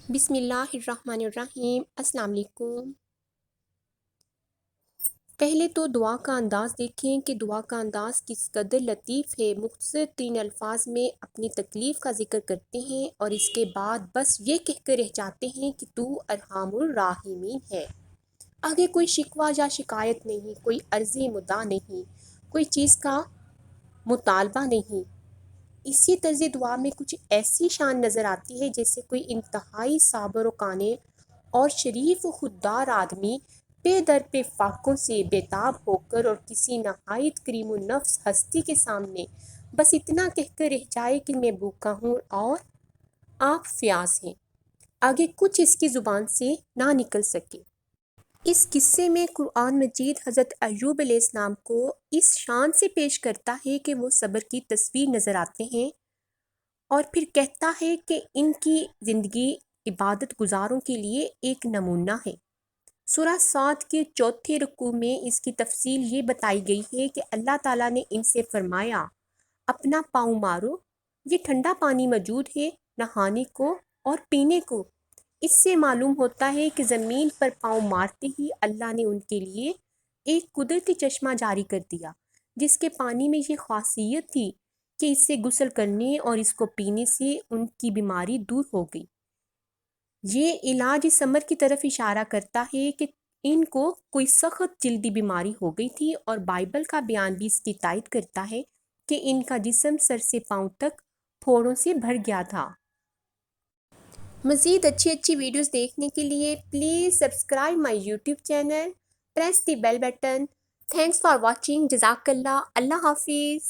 بسم اللہ الرحمن الرحیم۔ السلام علیکم۔ پہلے تو دعا کا انداز دیکھیں کہ دعا کا انداز کس قدر لطیف ہے۔ مختصر 3 الفاظ میں اپنی تکلیف کا ذکر کرتے ہیں اور اس کے بعد بس یہ کہہ کر رہ جاتے ہیں کہ تو ارحم الراحمین ہے۔ آگے کوئی شکوہ یا شکایت نہیں، کوئی عرض مدعا نہیں، کوئی چیز کا مطالبہ نہیں۔ اسی طرز دعا میں کچھ ایسی شان نظر آتی ہے جیسے کوئی انتہائی صابر و قانع اور شریف و خوددار آدمی پے در پہ فاقوں سے بےتاب ہو کر اور کسی نہایت کریم النفس ہستی کے سامنے بس اتنا کہہ کر رہ جائے کہ میں بھوکا ہوں اور آپ پیاس ہیں، آگے کچھ اس کی زبان سے نہ نکل سکے۔ اس قصے میں قرآن مجید حضرت ایوب علیہ السلام کو اس شان سے پیش کرتا ہے کہ وہ صبر کی تصویر نظر آتے ہیں اور پھر کہتا ہے کہ ان کی زندگی عبادت گزاروں کے لیے ایک نمونہ ہے۔ سورہ صاد کے 4 رکوع میں اس کی تفصیل یہ بتائی گئی ہے کہ اللہ تعالیٰ نے ان سے فرمایا اپنا پاؤں مارو، یہ ٹھنڈا پانی موجود ہے نہانے کو اور پینے کو۔ اس سے معلوم ہوتا ہے کہ زمین پر پاؤں مارتے ہی اللہ نے ان کے لیے ایک قدرتی چشمہ جاری کر دیا جس کے پانی میں یہ خاصیت تھی کہ اس سے غسل کرنے اور اس کو پینے سے ان کی بیماری دور ہو گئی۔ یہ علاج اس امر کی طرف اشارہ کرتا ہے کہ ان کو کوئی سخت جلدی بیماری ہو گئی تھی اور بائبل کا بیان بھی اس کی تائید کرتا ہے کہ ان کا جسم سر سے پاؤں تک پھوڑوں سے بھر گیا تھا۔ مزید اچھی ویڈیوز دیکھنے کے لیے please subscribe my YouTube channel, press the bell button. Thanks for watching, جزاک اللہ، اللہ حافظ۔